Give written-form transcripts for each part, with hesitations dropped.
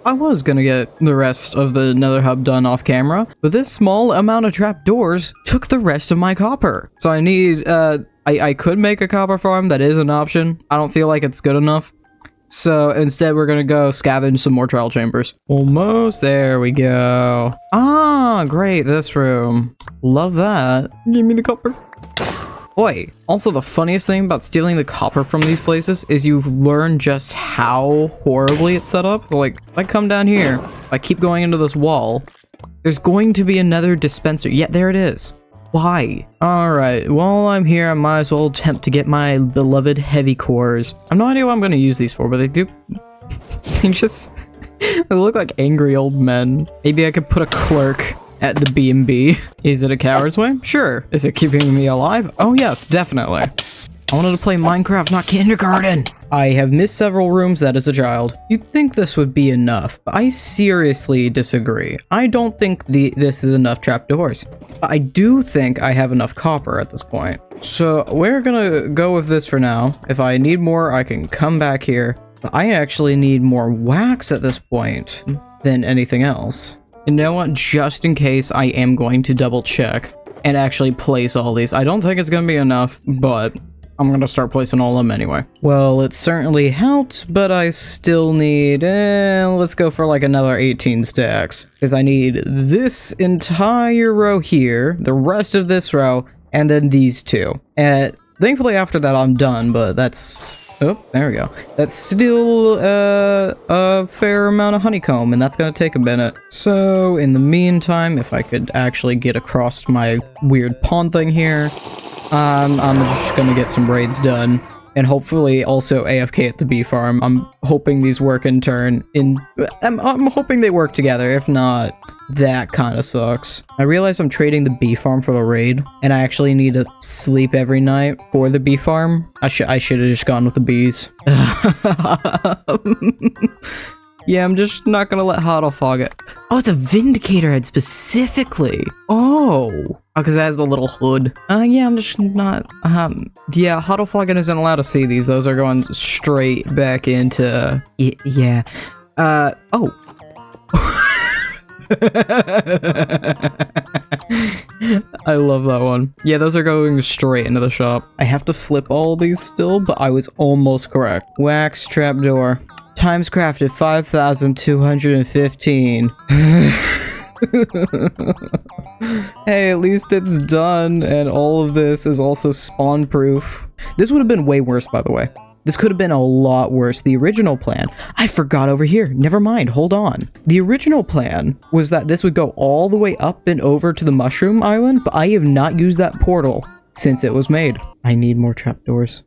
I was gonna get the rest of the nether hub done off camera, but this small amount of trapdoors took the rest of my copper. So I need, I could make a copper farm. That is an option. I don't feel like it's good enough. So instead, we're gonna go scavenge some more trial chambers. Almost there we go. Ah, great, this room. Love that. Give me the copper. Boy, also the funniest thing about stealing the copper from these places is you learn just how horribly it's set up. Like, if I come down here, if I keep going into this wall, there's going to be another dispenser. Yeah, there it is. Why? Alright, while I'm here, I might as well attempt to get my beloved heavy cores. I have no idea what I'm going to use these for, but they do... they just... they look like angry old men. Maybe I could put a clerk at the B&B. Is it a coward's way? Sure. Is it keeping me alive? Oh yes, definitely. I wanted to play Minecraft, not kindergarten. I have missed several rooms as a child. You'd think this would be enough, but I seriously disagree. I don't think this is enough trapdoors. I do think I have enough copper at this point. So we're gonna go with this for now. If I need more, I can come back here. But I actually need more wax at this point than anything else. You know what? Just in case, I am going to double check and actually place all these. I don't think it's gonna be enough, but I'm gonna start placing all of them anyway. Well, it certainly helped, but I still need, let's go for like another 18 stacks. Because I need this entire row here, the rest of this row, and then these two. And thankfully after that I'm done, but that's... oh, there we go. That's still a fair amount of honeycomb, and that's gonna take a minute. So, in the meantime, if I could actually get across my weird pawn thing here, I'm just gonna get some raids done, and hopefully also AFK at the bee farm. I'm hoping these work in turn. I'm hoping they work together. If not, that kind of sucks. I realize I'm trading the bee farm for the raid, and I actually need to sleep every night for the bee farm. I should have just gone with the bees. Yeah, I'm just not gonna let Huddle Fog it. Oh, it's a Vindicator head specifically. Oh, because it has the little hood. Yeah, I'm just not, yeah, Huddle Fog isn't allowed to see these. Those are going straight back into, yeah. Oh. I love that one. Yeah, those are going straight into the shop. I have to flip all these still, but I was almost correct. Wax trapdoor. Times crafted 5,215. Hey, at least it's done, and all of this is also spawn proof. This would have been way worse, by the way. This could have been a lot worse. The original plan, I forgot over here. Never mind, hold on. The original plan was that this would go all the way up and over to the Mushroom Island, but I have not used that portal since it was made. I need more trapdoors.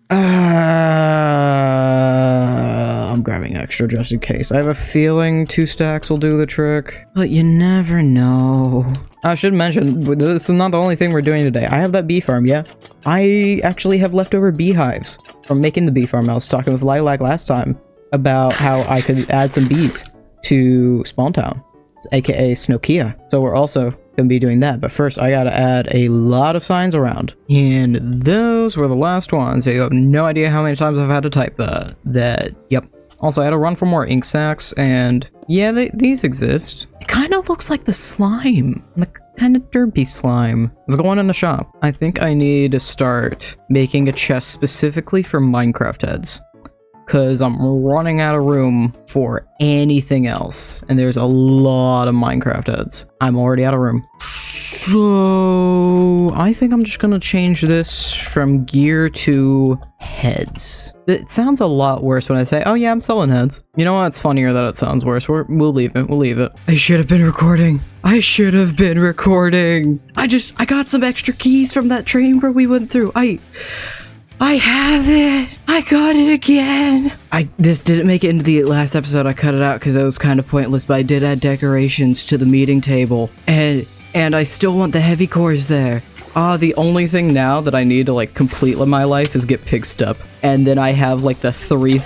I'm grabbing extra just in case. I have a feeling 2 stacks will do the trick, but you never know. I should mention, this is not the only thing we're doing today. I have that bee farm, yeah. I actually have leftover beehives from making the bee farm. I was talking with Lilac last time about how I could add some bees to Spawn Town, aka Snokia. So we're also gonna be doing that, but first I gotta add a lot of signs around, and those were the last ones. You have no idea how many times I've had to type that. Yep. Also, I had to run for more ink sacks, and yeah, these exist. It kind of looks like the slime, the kind of derpy slime. Let's go on in the shop. I think I need to start making a chest specifically for Minecraft heads, because I'm running out of room for anything else, and there's a lot of Minecraft heads. I'm already out of room. So I think I'm just gonna change this from gear to heads. It sounds a lot worse when I say, oh yeah, I'm selling heads. You know what? It's funnier that it sounds worse. We'll leave it. We'll leave it. I should have been recording. I should have been recording. I got some extra keys from that train where we went through. I have it! I got it again! This didn't make it into the last episode. I cut it out because it was kind of pointless, but I did add decorations to the meeting table. And I still want the heavy cores there. The only thing now that I need to, like, complete my life is get pig step. And then I have, like, the 3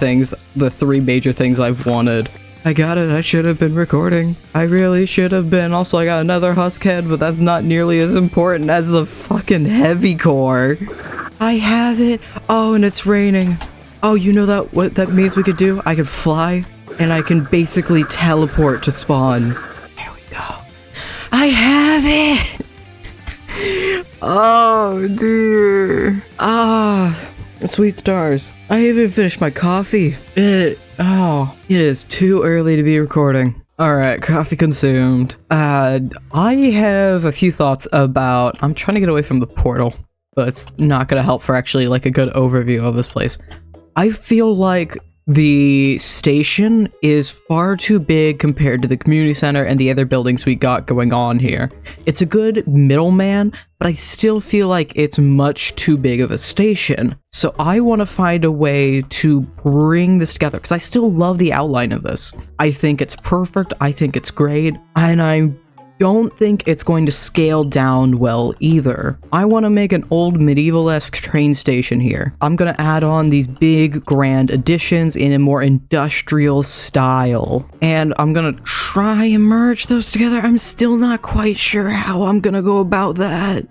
major things I've wanted. I got it. I should have been recording. I really should have been. Also, I got another husk head, but that's not nearly as important as the fucking heavy core. I have it. Oh, and it's raining. Oh, you know what that means we could do? I could fly. and I can basically teleport to spawn. There we go. I have it! Oh, dear. Ah, sweet stars. I haven't finished my coffee. It is too early to be recording. Alright, coffee consumed. I have a few thoughts about... I'm trying to get away from the portal, but it's not going to help for actually like a good overview of this place. I feel like the station is far too big compared to the community center and the other buildings we got going on here. It's a good middleman, but I still feel like it's much too big of a station. So I want to find a way to bring this together, because I still love the outline of this. I think it's perfect, I think it's great, and I don't think it's going to scale down well either. I want to make an old medieval-esque train station here. I'm going to add on these big grand additions in a more industrial style, and I'm going to try and merge those together. I'm still not quite sure how I'm going to go about that.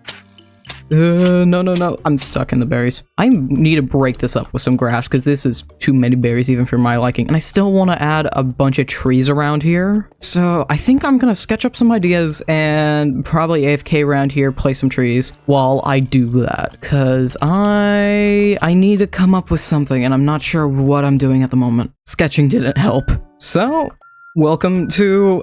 No. I'm stuck in the berries. I need to break this up with some grass because this is too many berries even for my liking. And I still want to add a bunch of trees around here. So I think I'm going to sketch up some ideas and probably AFK around here, play some trees while I do that. Because I need to come up with something and I'm not sure what I'm doing at the moment. Sketching didn't help. So... welcome to,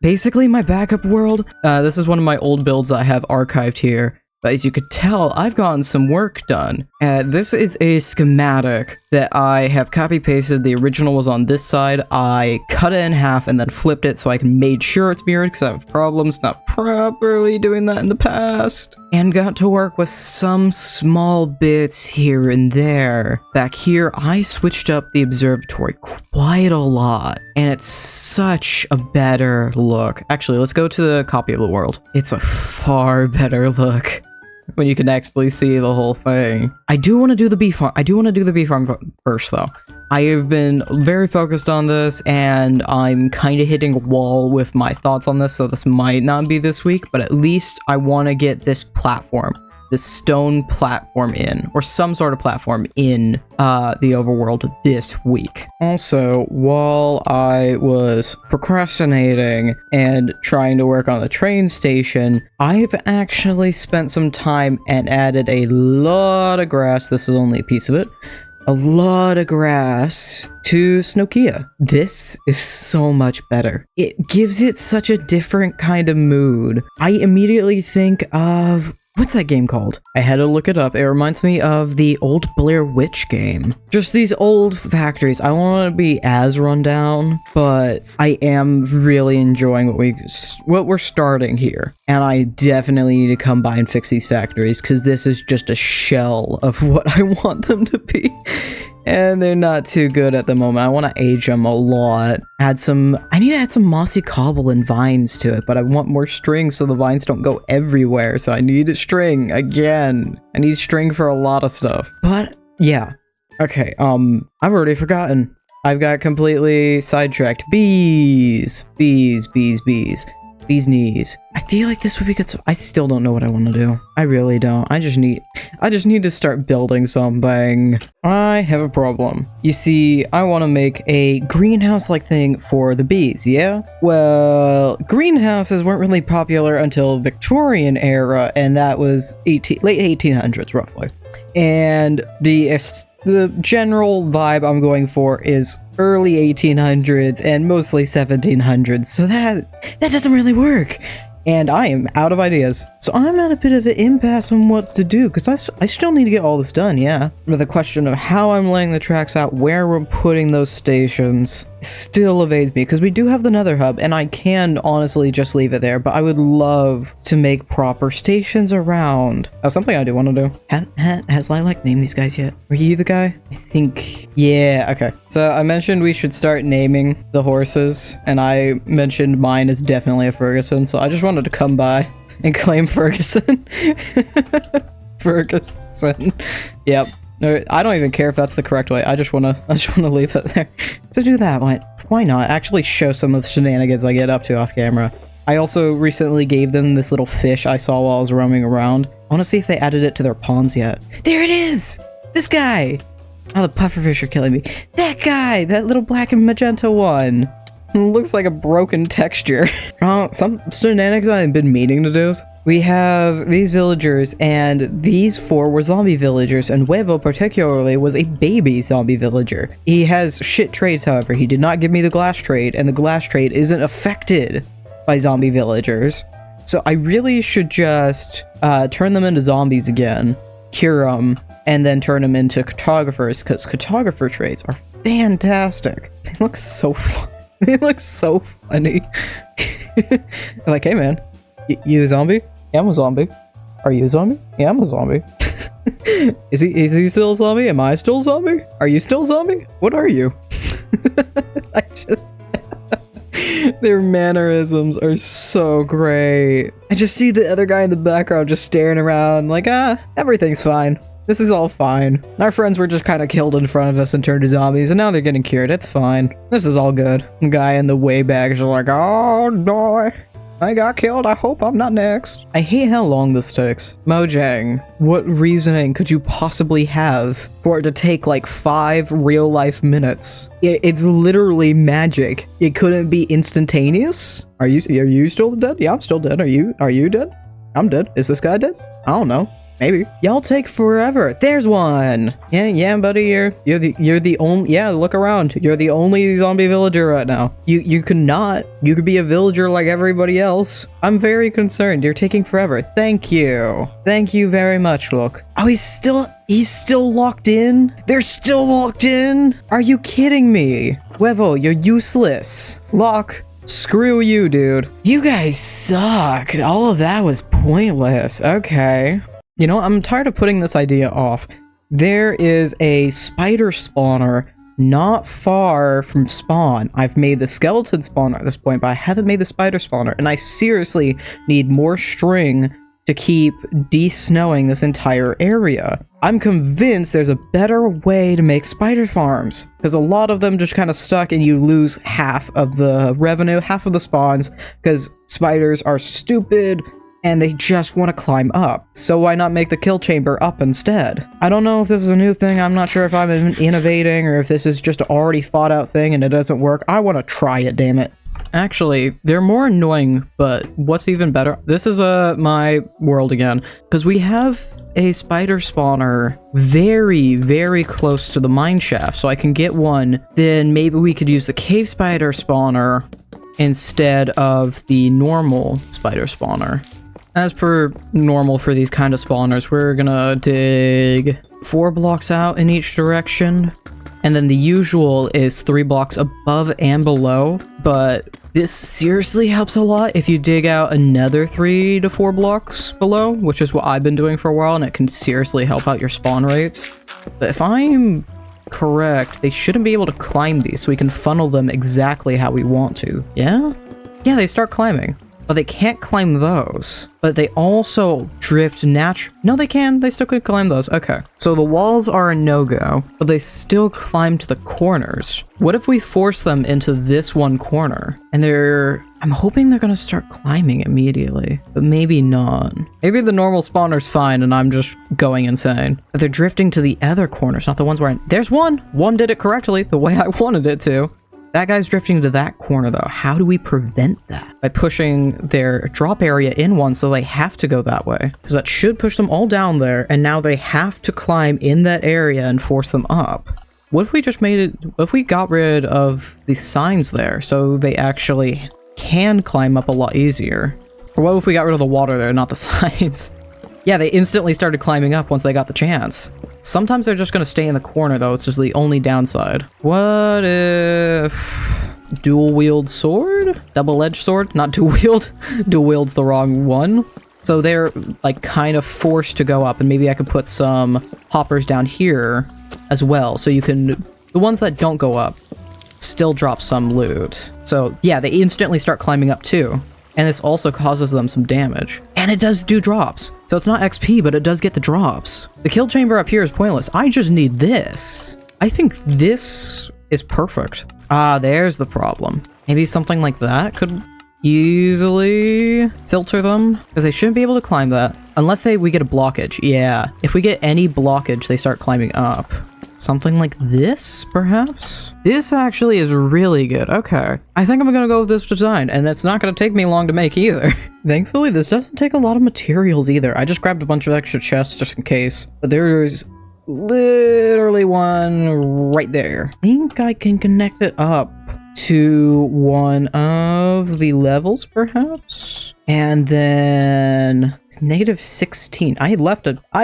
basically my backup world. This is one of my old builds that I have archived here. But as you could tell, I've gotten some work done. This is a schematic that I have copy-pasted. The original was on this side. I cut it in half and then flipped it so I made sure it's mirrored because I have problems not properly doing that in the past. And got to work with some small bits here and there. Back here, I switched up the observatory quite a lot. And it's such a better look. Actually, let's go to the copy of the world. It's a far better look when you can actually see the whole thing. I do want to do the bee farm. I do want to do the bee farm first, though. I have been very focused on this, and I'm kind of hitting a wall with my thoughts on this, so this might not be this week, but at least I want to get this platform, this stone platform in, or some sort of platform in the overworld this week. Also, while I was procrastinating and trying to work on the train station, I've actually spent some time and added a lot of grass. This is only a piece of it. A lot of grass to Snokia. This is so much better. It gives it such a different kind of mood. I immediately think of... what's that game called? I had to look it up. It reminds me of the old Blair Witch game. Just these old factories. I don't want to be as run down, but I am really enjoying what we're starting here. And I definitely need to come by and fix these factories because this is just a shell of what I want them to be. And they're not too good at the moment. I want to age them a lot. I need to add some mossy cobble and vines to it, but I want more string so the vines don't go everywhere. So I need a string again. I need string for a lot of stuff. But yeah. Okay, I've already forgotten. I've got completely sidetracked. Bees. Bees knees. I feel like this would be good. I still don't know what I want to do. I really don't. I just need to start building something. I have a problem. You see, I want to make a greenhouse-like thing for the bees, yeah? Well, greenhouses weren't really popular until Victorian era, and that was late 1800s, roughly. And the general vibe I'm going for is early 1800s and mostly 1700s, so that doesn't really work. And I am out of ideas. So I'm at a bit of an impasse on what to do, because I still need to get all this done, yeah. But the question of how I'm laying the tracks out, where we're putting those stations, still evades me, because we do have the nether hub, and I can honestly just leave it there, but I would love to make proper stations around. That's something I do want to do. Has Lilac named these guys yet? Were you the guy? I think... yeah, okay. So I mentioned we should start naming the horses, and I mentioned mine is definitely a Ferguson, so I just wanted to come by and claim Ferguson. Ferguson. Yep. No, I don't even care if that's the correct way. I just wanna leave it there. So do that. Why not? Actually show some of the shenanigans I get up to off camera. I also recently gave them this little fish I saw while I was roaming around. I want to see if they added it to their ponds yet. There it is! This guy! Oh, the pufferfish are killing me. That guy! That little black and magenta one! Looks like a broken texture. Oh, some shenanigans I've been meaning to do. We have these villagers, and these 4 were zombie villagers, and Wevvoh particularly was a baby zombie villager. He has shit traits, however. He did not give me the glass trait, and the glass trait isn't affected by zombie villagers. So I really should just turn them into zombies again, cure them, and then turn them into cartographers, because cartographer traits are fantastic. They look so fun. They look so funny. Like, hey man, you a zombie? Yeah, I'm a zombie. Are you a zombie? Yeah, I'm a zombie. Is he still a zombie? Am I still a zombie? Are you still a zombie? What are you? I just... Their mannerisms are so great. I just see the other guy in the background just staring around like, everything's fine. This is all fine. Our friends were just kind of killed in front of us and turned to zombies, and now they're getting cured. It's fine. This is all good. The guy in the way back is like, oh no, I got killed. I hope I'm not next. I hate how long this takes. Mojang, what reasoning could you possibly have for it to take like 5 real-life minutes? It's literally magic. It couldn't be instantaneous. Are you still dead? Yeah, I'm still dead. Are you dead? I'm dead. Is this guy dead? I don't know. Maybe. Y'all take forever. There's one. Yeah, buddy. You're the only. Yeah, look around. You're the only zombie villager right now. You could be a villager like everybody else. I'm very concerned. You're taking forever. Thank you. Thank you very much, Lok. Oh, he's still locked in? They're still locked in? Are you kidding me? Wevvoh, you're useless. Lok, screw you, dude. You guys suck. All of that was pointless. Okay. You know, I'm tired of putting this idea off. There is a spider spawner not far from spawn. I've made the skeleton spawner at this point, but I haven't made the spider spawner, and I seriously need more string to keep de-snowing this entire area. I'm convinced there's a better way to make spider farms, because a lot of them just kind of stuck and you lose half of the revenue, half of the spawns, because spiders are stupid and they just want to climb up. So why not make the kill chamber up instead? I don't know if this is a new thing. I'm not sure if I'm innovating or if this is just an already thought out thing and it doesn't work. I want to try it, damn it. Actually, they're more annoying, but what's even better? This is my world again, because we have a spider spawner very, very close to the mine shaft, so I can get one. Then maybe we could use the cave spider spawner instead of the normal spider spawner. As per normal for these kind of spawners, we're gonna dig 4 blocks out in each direction, and then the usual is 3 blocks above and below, but this seriously helps a lot if you dig out another 3 to 4 blocks below, which is what I've been doing for a while, and it can seriously help out your spawn rates. But if I'm correct, they shouldn't be able to climb these, so we can funnel them exactly how we want to. Yeah? Yeah, they start climbing. But they can't climb those. But they also drift No, they can. They still could climb those. Okay. So the walls are a no-go, but they still climb to the corners. What if we force them into this one corner? And I'm hoping they're gonna start climbing immediately, but maybe not. Maybe the normal spawner's fine and I'm just going insane. But they're drifting to the other corners, not the ones where there's one! One did it correctly, the way I wanted it to. That guy's drifting to that corner though. How do we prevent that? By pushing their drop area in one so they have to go that way. Because that should push them all down there, and now they have to climb in that area and force them up. What if we just what if we got rid of the signs there so they actually can climb up a lot easier? Or what if we got rid of the water there, not the signs? Yeah, they instantly started climbing up once they got the chance. Sometimes they're just going to stay in the corner, though. It's just the only downside. What if... dual-wield sword? Double-edged sword? Not dual-wield. Dual-wield's the wrong one. So they're, like, kind of forced to go up, and maybe I could put some hoppers down here as well, so you can... the ones that don't go up still drop some loot. So, yeah, they instantly start climbing up, too. And this also causes them some damage. And it does do drops. So it's not XP, but it does get the drops. The kill chamber up here is pointless. I just need this. I think this is perfect. Ah, there's the problem. Maybe something like that could easily filter them, because they shouldn't be able to climb that. Unless we get a blockage. Yeah. If we get any blockage, they start climbing up. Something like this, perhaps? This actually is really good. Okay. I think I'm gonna go with this design, and it's not gonna take me long to make either. Thankfully, this doesn't take a lot of materials either. I just grabbed a bunch of extra chests just in case. But there's literally one right there. I think I can connect it up to one of the levels, perhaps? And then it's -16. I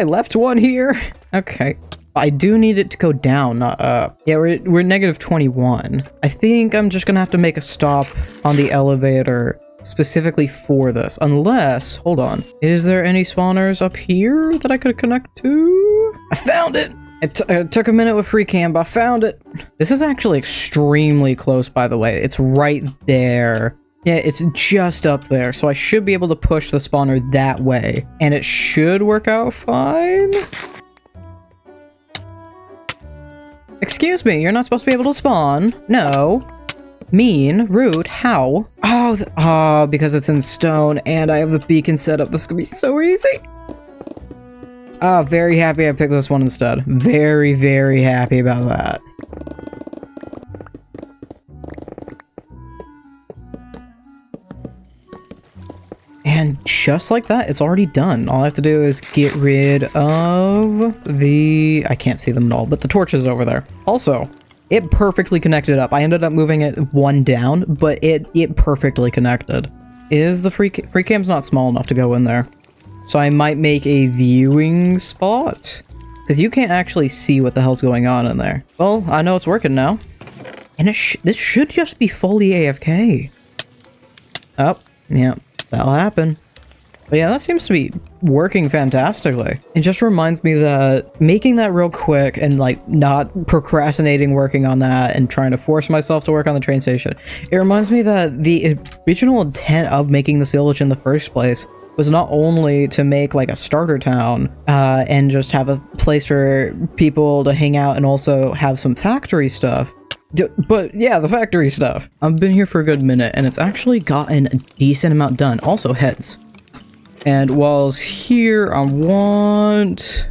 left one here. Okay. I do need it to go down, not up. Yeah, we're -21. I think I'm just gonna have to make a stop on the elevator specifically for this. Unless, hold on. Is there any spawners up here that I could connect to? I found it! It took a minute with free cam, but I found it. This is actually extremely close, by the way. It's right there. Yeah, it's just up there, so I should be able to push the spawner that way. And it should work out fine. Excuse me, you're not supposed to be able to spawn. No. Mean. Rude. How? Oh, because it's in stone and I have the beacon set up. This is gonna be so easy. Oh, very happy I picked this one instead. Very, very happy about that. And just like that, it's already done. All I have to do is get rid of the... I can't see them at all, but the torches over there. Also, it perfectly connected up. I ended up moving it one down, but it perfectly connected. Is the free cam's not small enough to go in there. So I might make a viewing spot. Because you can't actually see what the hell's going on in there. Well, I know it's working now. And this should just be fully AFK. Oh, yeah. That'll happen. But yeah, that seems to be working fantastically. It just reminds me that making that real quick and like not procrastinating working on that and trying to force myself to work on the train station. It reminds me that the original intent of making this village in the first place was not only to make like a starter town and just have a place for people to hang out and also have some factory stuff. But yeah, the factory stuff. I've been here for a good minute and it's actually gotten a decent amount done. Also heads. And whilst here, I want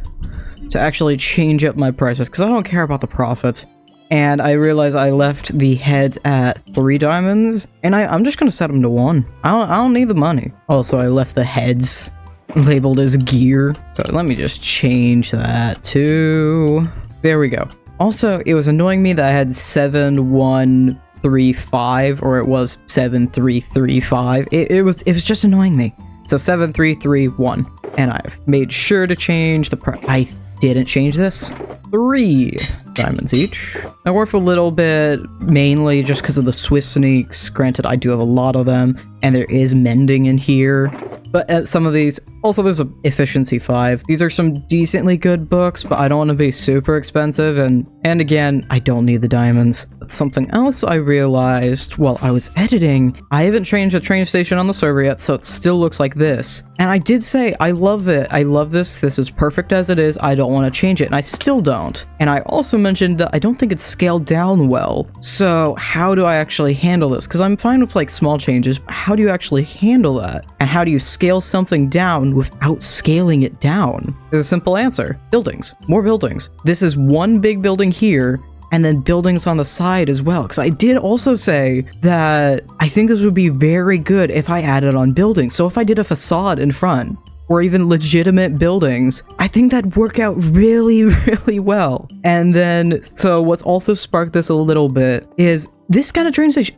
to actually change up my prices because I don't care about the profits. And I realized I left the heads at 3 diamonds and I'm just going to set them to 1. I don't need the money. Also, I left the heads labeled as gear. So let me just change that to... There we go. Also, it was annoying me that I had 7135 or it was 7335. It was just annoying me. So 7331. And I've made sure to change the price. I didn't change this. 3 diamonds each. They're worth a little bit, mainly just because of the swift sneaks. Granted, I do have a lot of them, and there is mending in here. But some of these, also there's a efficiency 5. These are some decently good books, but I don't want to be super expensive. And again, I don't need the diamonds. But something else I realized while I was editing, I haven't changed the train station on the server yet, so it still looks like this. And I did say, I love it. I love this. This is perfect as it is. I don't want to change it, and I still don't. And I also mentioned that I don't think it's scaled down well. So how do I actually handle this? Because I'm fine with like small changes, but how do you actually handle that? And how do you scale something down without scaling it down? There's a simple answer. Buildings. More buildings. This is one big building here, and then buildings on the side as well. Because I did also say that I think this would be very good if I added on buildings. So if I did a facade in front, or even legitimate buildings, I think that'd work out really, really well. And then, so what's also sparked this a little bit is this kind of train station.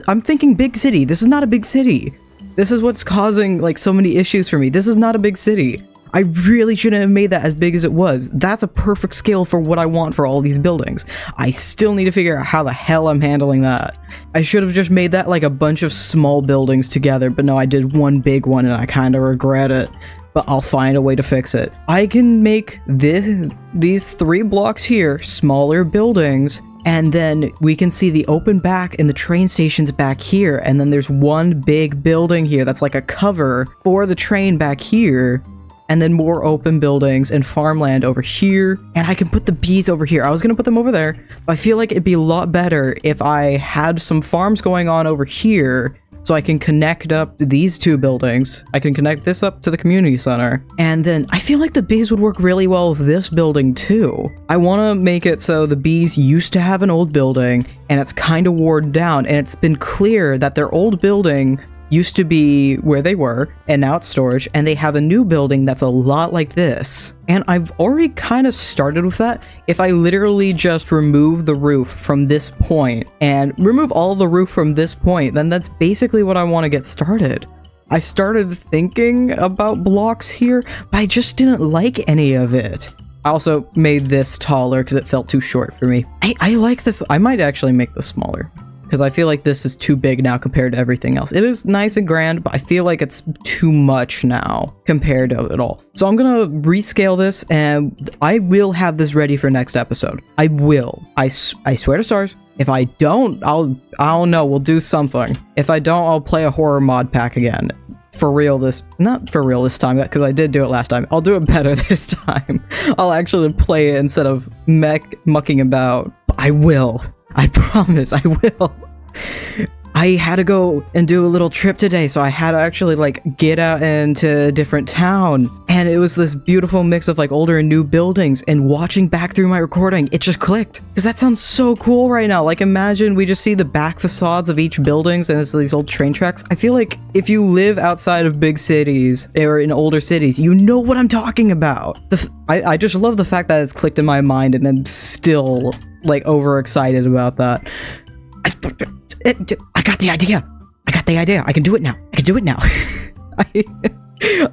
I'm thinking big city. This is not a big city. This is what's causing like so many issues for me. This is not a big city. I really shouldn't have made that as big as it was. That's a perfect scale for what I want for all these buildings. I still need to figure out how the hell I'm handling that. I should have just made that like a bunch of small buildings together, but no, I did one big one and I kind of regret it. But I'll find a way to fix it. I can make these 3 blocks here smaller buildings, and then we can see the open back and the train stations back here, and then there's one big building here that's like a cover for the train back here. And then more open buildings and farmland over here. And I can put the bees over here. I was going to put them over there, but I feel like it'd be a lot better if I had some farms going on over here So I can connect up these two buildings. I can connect this up to the community center. And then I feel like the bees would work really well with this building too. I want to make it so the bees used to have an old building and it's kind of worn down, and it's been clear that their old building used to be where they were, and now it's storage, and they have a new building that's a lot like this. And I've already kind of started with that. If I literally just remove the roof from this point, and remove all the roof from this point, then that's basically what I want to get started. I started thinking about blocks here, but I just didn't like any of it. I also made this taller because it felt too short for me. I like this. I might actually make this smaller, because I feel like this is too big now compared to everything else. It is nice and grand, but I feel like it's too much now compared to it all. So I'm gonna rescale this, and I will have this ready for next episode. I will. I swear to stars. If I don't, I don't know, we'll do something. If I don't, I'll play a horror mod pack again. For real not for real this time, because I did do it last time. I'll do it better this time. I'll actually play it instead of mucking about. I will. I promise, I will. I had to go and do a little trip today, so I had to actually like get out into a different town, and it was this beautiful mix of like older and new buildings. And watching back through my recording, it just clicked, because that sounds so cool right now. Like, imagine we just see the back facades of each buildings, and it's these old train tracks. I feel like if you live outside of big cities or in older cities, you know what I'm talking about. I just love the fact that it's clicked in my mind, and I'm still like overexcited about that. I got the idea. I can do it now.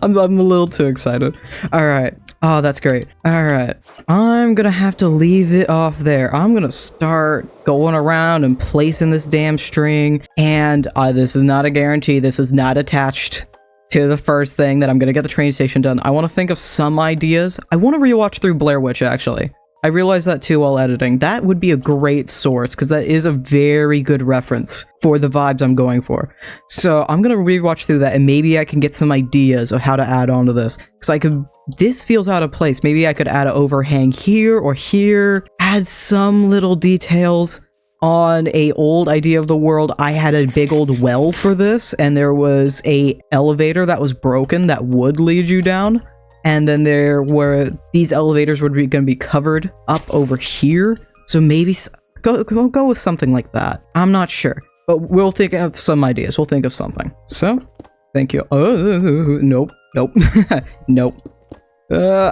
I'm a little too excited. All right. Oh, that's great. All right. I'm gonna have to leave it off there. I'm gonna start going around and placing this damn string. And this is not a guarantee. This is not attached to the first thing that I'm gonna get the train station done. I want to think of some ideas. I want to rewatch through Blair Witch, actually. I realized that too while editing. That would be a great source, because that is a very good reference for the vibes I'm going for. So I'm going to rewatch through that, and maybe I can get some ideas of how to add on to this. Because this feels out of place. Maybe I could add an overhang here or here, add some little details on a old idea of the world. I had a big old well for this, and there was a elevator that was broken that would lead you down. And then there were these elevators were going to be covered up over here. So maybe go with something like that. I'm not sure, but we'll think of some ideas. We'll think of something. So thank you. Oh, nope. Nope. I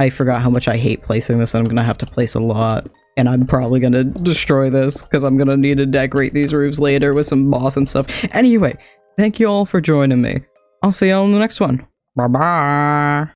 forgot how much I hate placing this. I'm going to have to place a lot. And I'm probably going to destroy this, because I'm going to need to decorate these roofs later with some moss and stuff. Anyway, thank you all for joining me. I'll see you all in the next one. Bye-bye.